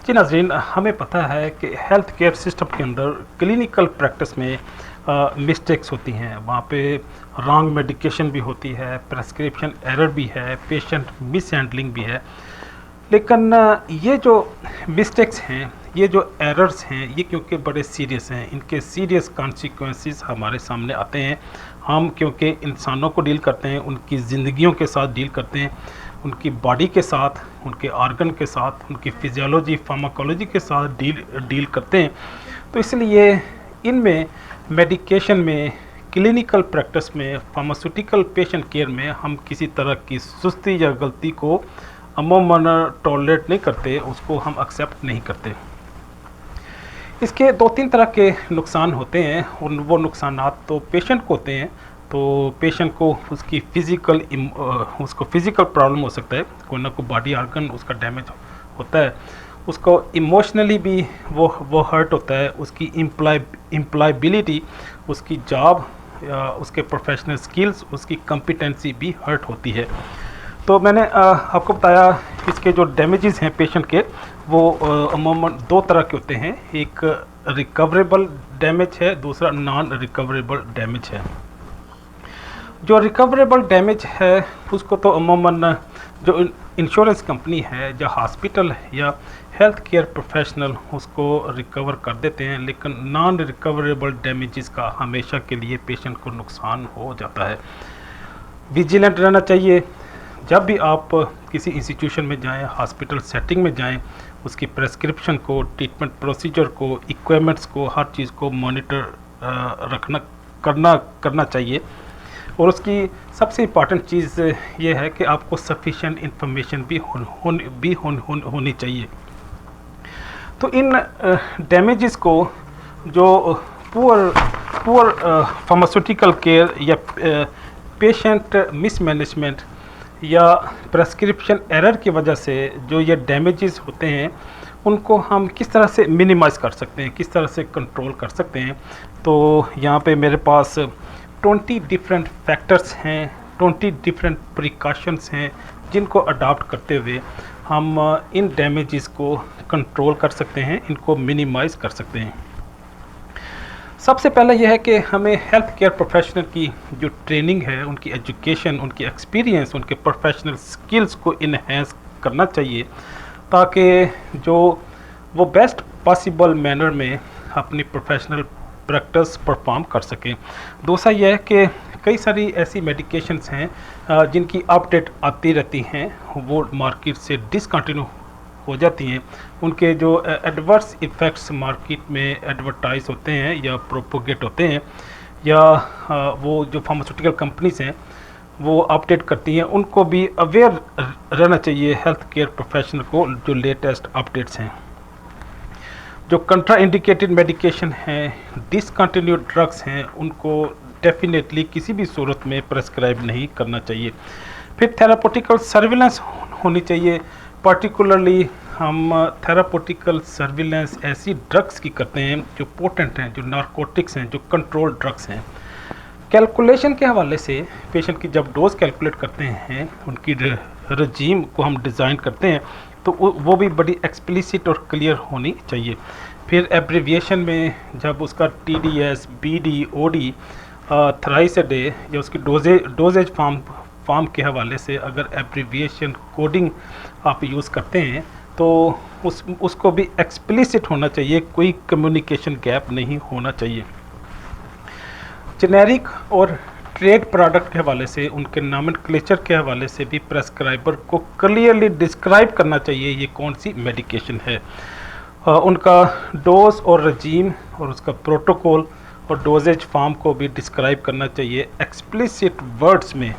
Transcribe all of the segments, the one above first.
जी नाज़रीन, हमें पता है कि हेल्थ केयर सिस्टम के अंदर क्लिनिकल प्रैक्टिस में मिस्टेक्स होती हैं। वहाँ पे रॉन्ग मेडिकेशन भी होती है, प्रेस्क्रिप्शन एरर भी है, पेशेंट मिस हैंडलिंग भी है। लेकिन ये जो मिस्टेक्स हैं, ये जो एरर्स हैं, ये क्योंकि बड़े सीरियस हैं, इनके सीरियस कॉन्सिक्वेंसेस हमारे सामने आते हैं। हम क्योंकि इंसानों को डील करते हैं, उनकी ज़िंदगियों के साथ डील करते हैं, उनकी बॉडी के साथ, उनके ऑर्गन के साथ, उनकी फिजियोलॉजी फार्माकोलॉजी के साथ डील करते हैं। तो इसलिए इनमें मेडिकेशन में, क्लिनिकल प्रैक्टिस में, फार्मास्यूटिकल पेशेंट केयर में हम किसी तरह की सुस्ती या गलती को अमूमन टॉलरेट नहीं करते, उसको हम एक्सेप्ट नहीं करते। इसके 2-3 तरह के नुकसान होते हैं। उन वो नुकसानात तो पेशेंट को होते हैं। तो पेशेंट को उसकी उसको फिज़िकल प्रॉब्लम हो सकता है, कोई ना कोई बॉडी ऑर्गन उसका डैमेज होता है। उसको इमोशनली भी वो हर्ट होता है। उसकी एम्प्लॉयबिलिटी, उसकी जॉब, उसके प्रोफेशनल स्किल्स, उसकी कॉम्पिटेंसी भी हर्ट होती है। तो मैंने आपको बताया इसके जो डैमेजेस हैं पेशेंट के, वो अमूमन 2 तरह के होते हैं। एक रिकवरेबल डैमेज है, दूसरा नॉन रिकवरेबल डैमेज है। जो रिकवरेबल डैमेज है उसको तो अमूमन जो इंश्योरेंस कंपनी है या हॉस्पिटल या हेल्थ केयर प्रोफेशनल उसको रिकवर कर देते हैं। लेकिन नॉन रिकवरेबल डैमेजेस का हमेशा के लिए पेशेंट को नुकसान हो जाता है। विजिलेंट रहना चाहिए। जब भी आप किसी इंस्टीट्यूशन में जाएं, हॉस्पिटल सेटिंग में जाएं, उसकी प्रेस्क्रिप्शन को, ट्रीटमेंट प्रोसीजर को, इक्विपमेंट्स को, हर चीज़ को मॉनिटर करना चाहिए। और उसकी सबसे इम्पॉर्टेंट चीज़ ये है कि आपको सफिशिएंट इंफॉर्मेशन भी होनी चाहिए। तो इन डैमेजेस को जो पुअर फार्मास्यूटिकल केयर या पेशेंट मिसमैनेजमेंट या प्रेस्क्रिप्शन एरर की वजह से जो ये डैमेजेस होते हैं, उनको हम किस तरह से मिनिमाइज़ कर सकते हैं, किस तरह से कंट्रोल कर सकते हैं। तो यहाँ पे मेरे पास 20 डिफरेंट फैक्टर्स हैं, 20 डिफरेंट प्रिकॉशंस हैं, जिनको अडॉप्ट करते हुए हम इन डैमेजेस को कंट्रोल कर सकते हैं, इनको मिनिमाइज़ कर सकते हैं। सबसे पहले यह है कि हमें हेल्थ केयर प्रोफेशनल की जो ट्रेनिंग है, उनकी एजुकेशन, उनकी एक्सपीरियंस, उनके प्रोफेशनल स्किल्स को इन्हेंस करना चाहिए, ताकि जो वो बेस्ट पॉसिबल मैनर में अपनी प्रोफेशनल प्रैक्टिस परफॉर्म कर सकें। दूसरा यह है कि कई सारी ऐसी मेडिकेशंस हैं जिनकी अपडेट आती रहती हैं, वो मार्केट से डिसकंटिन्यू हो जाती हैं। उनके जो एडवर्स इफ़ेक्ट्स मार्केट में एडवर्टाइज होते हैं या प्रोपोगेट होते हैं, या वो जो फार्मास्यूटिकल कंपनीज हैं वो अपडेट करती हैं, उनको भी अवेयर रहना चाहिए हेल्थ केयर प्रोफेशनल को, जो लेटेस्ट अपडेट्स हैं। जो कंट्रा इंडिकेटेड मेडिकेशन हैं, डिसकंटिन्यूड ड्रग्स हैं, उनको डेफिनेटली किसी भी सूरत में प्रेस्क्राइब नहीं करना चाहिए। फिर थेरापोटिकल सर्विलेंस होनी चाहिए। पर्टिकुलरली हम थेरापोटिकल सर्विलेंस ऐसी ड्रग्स की करते हैं जो पोटेंट हैं, जो नारकोटिक्स हैं, जो कंट्रोल ड्रग्स हैं। कैलकुलेशन के हवाले से पेशेंट की जब डोज कैलकुलेट करते हैं, उनकी रजीम को हम डिज़ाइन करते हैं, तो वो भी बड़ी एक्सप्लिसिट और क्लियर होनी चाहिए। फिर एब्रीविएशन में जब उसका TDS, BD, OD, thrice a day या उसकी डोजेज फॉर्म के हवाले से अगर एब्रीविएशन कोडिंग आप यूज़ करते हैं तो उसको भी एक्सप्लिसिट होना चाहिए, कोई कम्युनिकेशन गैप नहीं होना चाहिए। जेनेरिक और ट्रेड प्रोडक्ट के हवाले से, उनके नॉमेनक्लेचर के हवाले से भी प्रेस्क्राइबर को क्लियरली डिस्क्राइब करना चाहिए ये कौन सी मेडिकेशन है। उनका डोज और रजीम और उसका प्रोटोकॉल और डोजेज फॉर्म को भी डिस्क्राइब करना चाहिए एक्सप्लिसिट वर्ड्स में।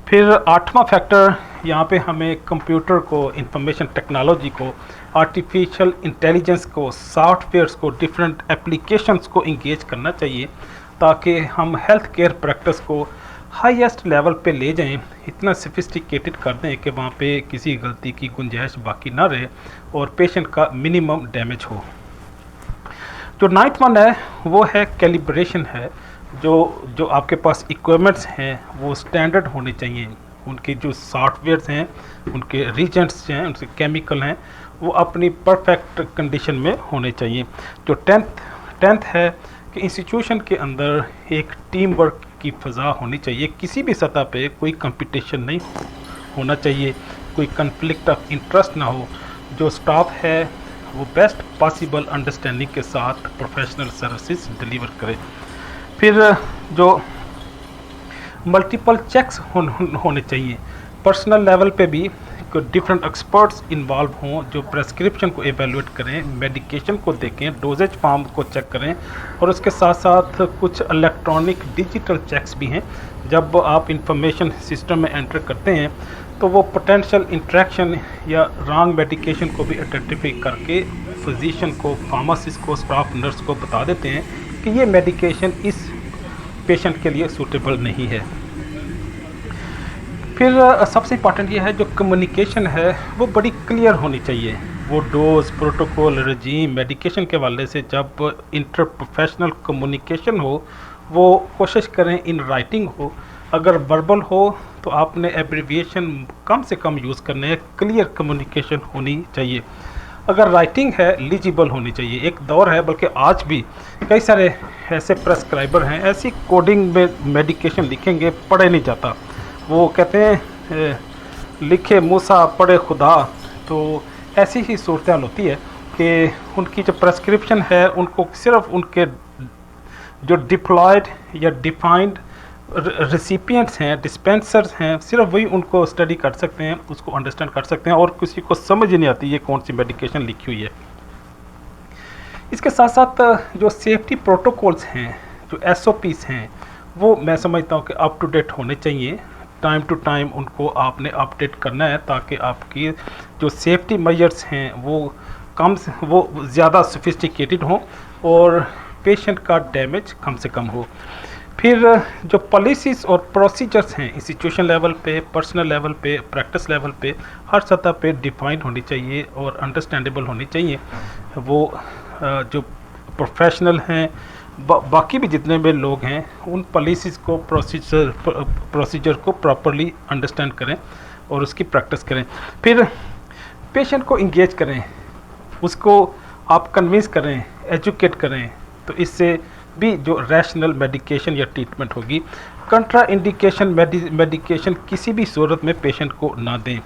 फिर 8वां फैक्टर, यहाँ पे हमें कंप्यूटर को, इंफॉर्मेशन टेक्नोलॉजी को, आर्टिफिशियल इंटेलिजेंस को, सॉफ्टवेयर्स को, डिफरेंट एप्लीकेशंस को इंगेज करना चाहिए, ताकि हम हेल्थ केयर प्रैक्टिस को हाईएस्ट लेवल पे ले जाएं, इतना सोफिस्टिकेटेड कर दें कि वहाँ पे किसी गलती की गुंजाइश बाकी ना रहे और पेशेंट का मिनिमम डैमेज हो। जो 9th वन है वो है कैलिब्रेशन है। जो आपके पास इक्विपमेंट्स हैं वो स्टैंडर्ड होने चाहिए। उनके जो सॉफ्टवेयर्स हैं, उनके रीजेंट्स हैं, उनके केमिकल हैं, वो अपनी परफेक्ट कंडीशन में होने चाहिए। जो टेंथ है कि इंस्टीट्यूशन के अंदर एक टीम वर्क की फ़ज़ा होनी चाहिए। किसी भी सतह पे कोई कंपटीशन नहीं होना चाहिए, कोई कन्फ्लिक्ट ऑफ इंटरेस्ट ना हो। जो स्टाफ है वो बेस्ट पॉसिबल अंडरस्टैंडिंग के साथ प्रोफेशनल सर्विसेज डिलीवर करे। फिर जो मल्टीपल चेक्स होने चाहिए, पर्सनल लेवल पे भी डिफरेंट एक्सपर्ट्स इन्वॉल्व हों जो प्रेस्क्रिप्शन को एवेलुएट करें, मेडिकेशन को देखें, डोजेज फॉर्म को चेक करें, और उसके साथ साथ कुछ इलेक्ट्रॉनिक डिजिटल चेक्स भी हैं। जब आप इंफॉर्मेशन सिस्टम में एंटर करते हैं तो वो पोटेंशियल इंट्रैक्शन या रॉन्ग मेडिकेशन को भी आइडेंटिफाई करके फिजिशियन को, फार्मासिस्ट को, स्टाफ नर्स को बता देते हैं कि ये मेडिकेशन इस पेशेंट के लिए सूटेबल नहीं है। फिर सबसे इम्पॉर्टेंट ये है जो कम्युनिकेशन है वो बड़ी क्लियर होनी चाहिए। वो डोज, प्रोटोकॉल, रजीम, मेडिकेशन के हवाले से जब इंटर प्रोफेशनल कम्युनिकेशन हो वो कोशिश करें इन राइटिंग हो। अगर वर्बल हो तो आपने एब्रीविएशन कम से कम यूज़ करने हैं, क्लियर कम्युनिकेशन होनी चाहिए। अगर राइटिंग है लीजिबल होनी चाहिए। एक दौर है, बल्कि आज भी कई सारे ऐसे प्रेस्क्राइबर हैं ऐसी कोडिंग में मेडिकेशन लिखेंगे पढ़े नहीं जाता। वो कहते हैं लिखे मूसा पढ़े खुदा। तो ऐसी ही सूरत हाल होती है कि उनकी जो प्रेस्क्रिप्शन है उनको सिर्फ उनके जो डिप्लॉयड या डिफाइंड रेसिपिएंट्स हैं, डिस्पेंसर्स हैं, सिर्फ वही उनको स्टडी कर सकते हैं, उसको अंडरस्टैंड कर सकते हैं, और किसी को समझ ही नहीं आती ये कौन सी मेडिकेशन लिखी हुई है। इसके साथ साथ जो सेफ्टी प्रोटोकॉल्स हैं, जो SOPs हैं, वो मैं समझता हूँ कि अप टू डेट होने चाहिए। टाइम टू टाइम उनको आपने अपडेट करना है ताकि आपकी जो सेफ्टी मेजर्स हैं वो ज़्यादा सोफिस्टिकेटेड हों और पेशेंट का डैमेज कम से कम हो। फिर जो पॉलिसीज़ और प्रोसीजर्स हैं इंस्टीट्यूशन लेवल पे, पर्सनल लेवल पे, प्रैक्टिस लेवल पे, हर सतह पे डिफाइंड होनी चाहिए और अंडरस्टैंडेबल होनी चाहिए। वो जो प्रोफेशनल हैं, बाकी भी जितने भी लोग हैं, उन पॉलिसीज़ को, प्रोसीजर को प्रॉपरली अंडरस्टैंड करें और उसकी प्रैक्टिस करें। फिर पेशेंट को इंगेज करें, उसको आप कन्विंस करें, एजुकेट करें, तो इससे भी जो रैशनल मेडिकेशन या ट्रीटमेंट होगी। कंट्रा इंडिकेशन मेडिकेशन किसी भी सूरत में पेशेंट को ना दें।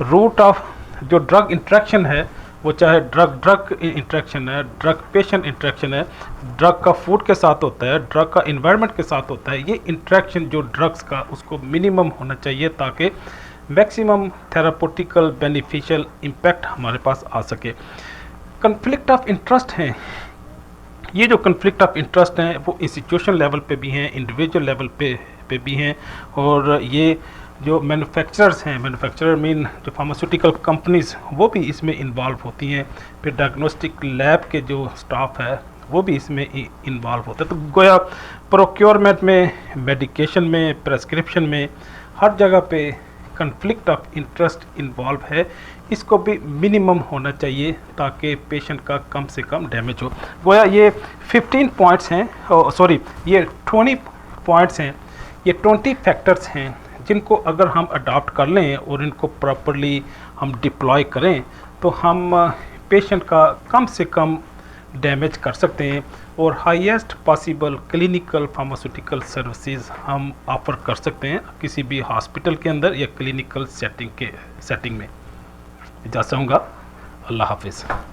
रूट ऑफ जो ड्रग इंट्रैक्शन है, वो चाहे ड्रग इंट्रैक्शन है, ड्रग पेशेंट इंट्रैक्शन है, ड्रग का फूड के साथ होता है, ड्रग का इन्वायरमेंट के साथ होता है, ये इंट्रैक्शन जो ड्रग्स का उसको मिनिमम होना चाहिए ताकि मैक्सिमम थेरापोटिकल बेनिफिशियल इम्पैक्ट हमारे पास आ सके। कन्फ्लिक्ट ऑफ इंटरेस्ट हैं, ये जो कन्फ्लिक्ट ऑफ इंटरेस्ट हैं वो इंस्टीट्यूशन लेवल पे भी हैं, इंडिविजुअल लेवल पे भी हैं, और ये जो मैन्युफैक्चरर्स हैं, मैन्युफैक्चरर मीन जो फार्मास्यूटिकल कंपनीज़, वो भी इसमें इन्वॉल्व होती हैं। फिर डायग्नोस्टिक लैब के जो स्टाफ है वो भी इसमें इन्वॉल्व होता है। तो गोया प्रोक्योरमेंट में, मेडिकेशन में, प्रेस्क्रिप्शन में, हर जगह पे कन्फ्लिक्ट ऑफ इंटरेस्ट इन्वॉल्व है। इसको भी मिनिमम होना चाहिए ताकि पेशेंट का कम से कम डैमेज हो। गोया ये 15 पॉइंट्स हैं, सॉरी ये 20 पॉइंट्स हैं, ये 20 फैक्टर्स हैं जिनको अगर हम अडॉप्ट कर लें और इनको प्रॉपरली हम डिप्लॉय करें तो हम पेशेंट का कम से कम डैमेज कर सकते हैं और highest possible clinical pharmaceutical services हम ऑफ़र कर सकते हैं किसी भी हॉस्पिटल के अंदर या क्लिनिकल सेटिंग में। इजाज़त चाहूँगा। अल्लाह हाफिज़।